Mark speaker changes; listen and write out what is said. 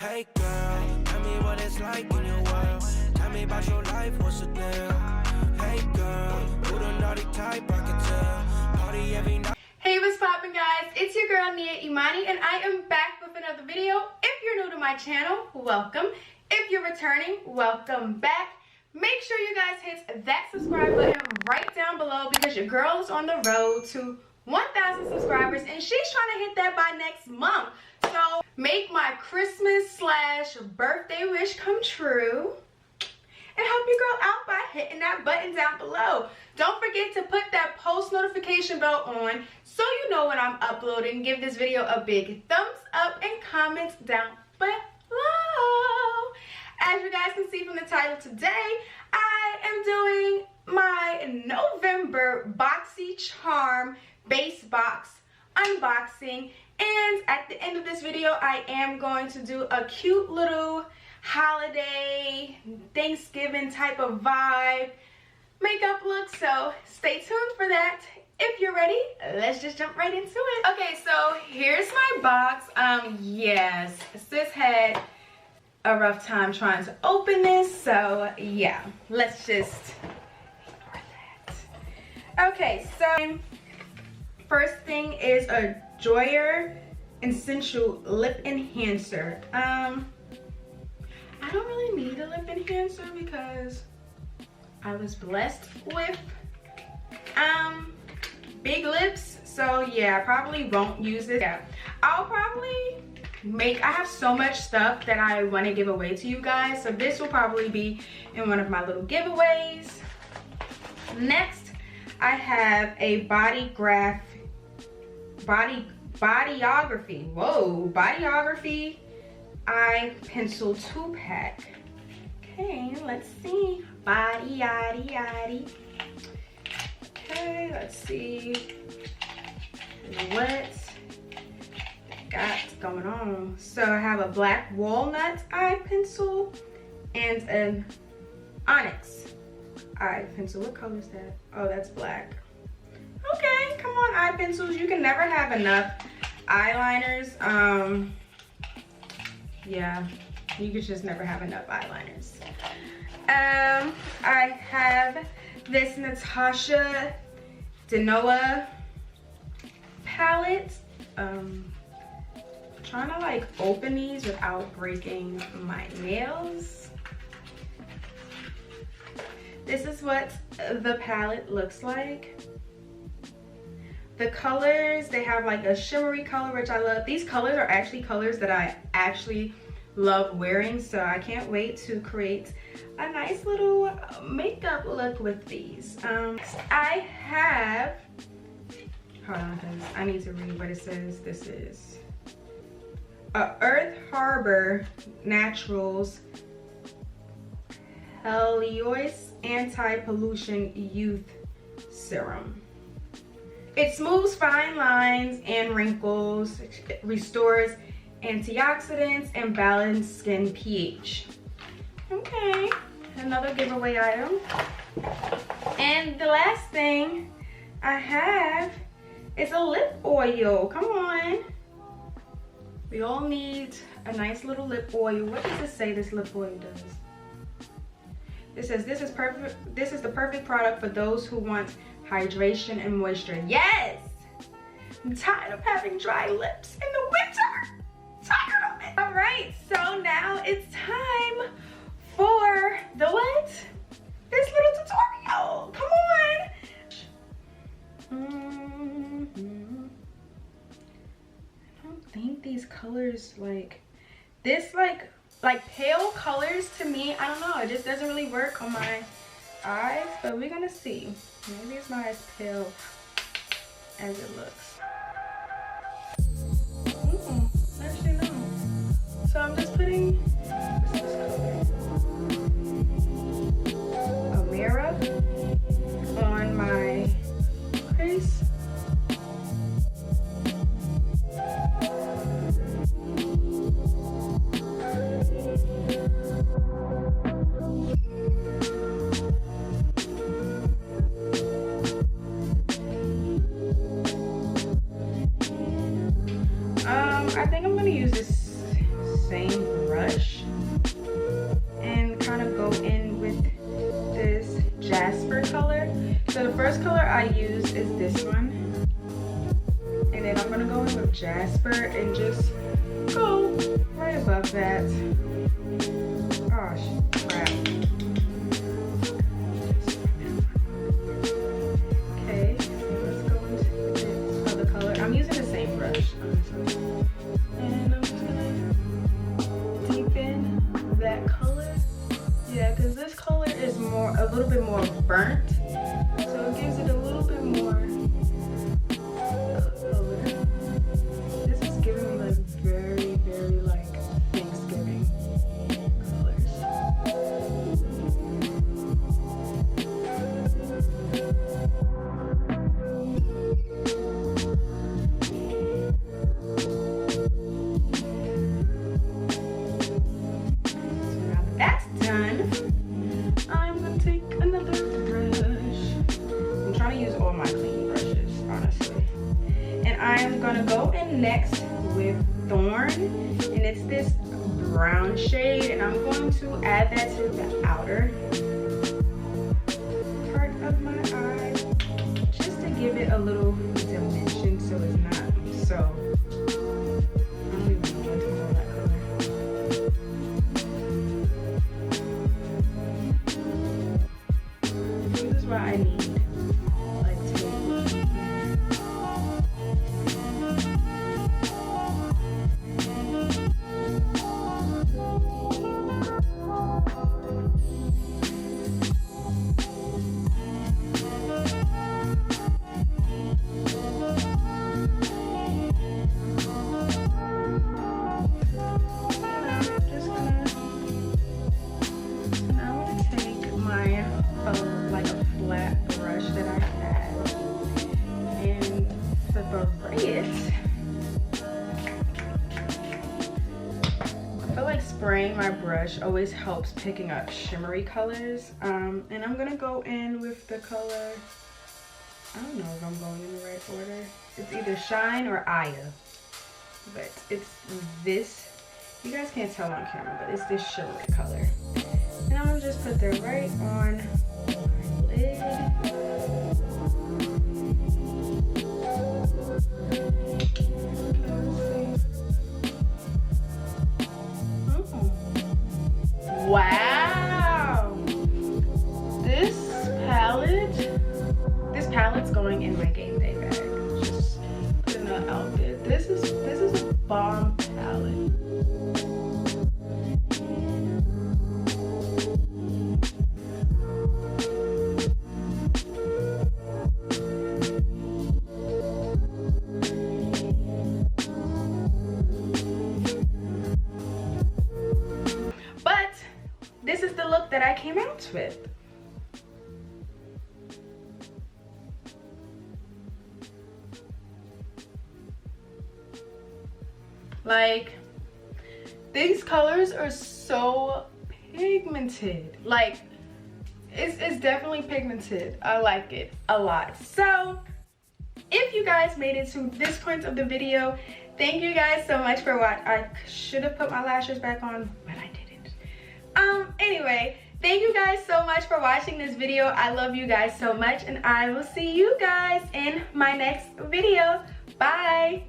Speaker 1: Hey girl, tell me what it's like in your world. Tell me about your life, what's the deal? Hey girl, who the naughty type, I can tell. Party every night.
Speaker 2: Hey, what's poppin', guys? It's your girl Nia-Imani, and I am back with another video. If you're new to my channel, welcome. If you're returning, welcome back. Make sure you guys hit that subscribe button right down below because your girl is on the road to 1,000 subscribers and she's trying to hit that by next month. So make my Christmas/birthday wish come true and help your girl out by hitting that button down below. Don't forget to put that post notification bell on so you know when I'm uploading. Give this video a big thumbs up and comment down below. As you guys can see from the title today, I am doing my November Boxycharm base box unboxing, and at the end of this video I am going to do a cute little holiday Thanksgiving type of vibe makeup look, so stay tuned for that. If you're ready, let's just jump right into it. Okay, so here's my box. Yes, sis had a rough time trying to open this, so yeah, let's just ignore that. Okay, so first thing is a Joyer Essential Lip Enhancer. I don't really need a lip enhancer because I was blessed with big lips, so yeah, I probably won't use it. Yeah, I'll probably I have so much stuff that I want to give away to you guys, so this will probably be in one of my little giveaways. Next, I have a bodyography eye pencil 2-pack. Okay, let's see. Okay, let's see what got going on. So I have a black walnut eye pencil and an onyx eye pencil. What color is that? Oh, that's black. Okay, come on, eye pencils. You can never have enough eyeliners. Yeah, you could just never have enough eyeliners. I have this Natasha denona palette. Trying to like open these without breaking my nails. This is what the palette looks like. The colors, they have like a shimmery color, which I love. These colors are actually colors that I actually love wearing, so I can't wait to create a nice little makeup look with these. I have, hold on, because I need to read what it says. This is Earth Harbor Naturals Helios Anti-Pollution Youth Serum. It smooths fine lines and wrinkles, restores antioxidants, and balances skin pH. Okay, another giveaway item. And the last thing I have is a lip oil. Come on. We all need a nice little lip oil. What does it say this lip oil does? It says this is perfect. This is the perfect product for those who want hydration and moisture. Yes! I'm tired of having dry lips in the winter. Tired of it. All right, so now it's time for the what? This little tutorial. Come on. I don't think these colors like this like pale colors to me, I don't know, it just doesn't really work on my eyes, but we're gonna see. Maybe it's not as pale as it looks. Actually no. So I'm just putting this color, a mirror on my crease. I think I'm gonna use this same that color. Yeah, because this color is a little bit more burnt, so it gives it a little bit more color. This is giving me like very, very like Thanksgiving colors. That's done. I'm gonna take another brush. I'm trying to use all my clean brushes, honestly. And I'm gonna go in next with Thorn, and it's this brown shade, and I'm going to add that to the outer part of my eye, just to give it a little dimension so it's not so. I don't even know what to call that color. This is what I need. Like like a flat brush that I had and separate it. I feel like spraying my brush always helps picking up shimmery colors. And I'm gonna go in with the color, I don't know if I'm going in the right order. It's either Shine or Aya, but it's this. You guys can't tell on camera, but it's this shimmery color. And I'm gonna just put that right on my lid. Wow! This palette's going in my game day bag. Just putting that out there. This is a bomb palette. This is the look that I came out with. Like, these colors are so pigmented. Like, it's definitely pigmented. I like it a lot. So, if you guys made it to this point of the video, thank you guys so much for watching. I should have put my lashes back on, but I didn't. Anyway, thank you guys so much for watching this video. I love you guys so much, and I will see you guys in my next video. Bye.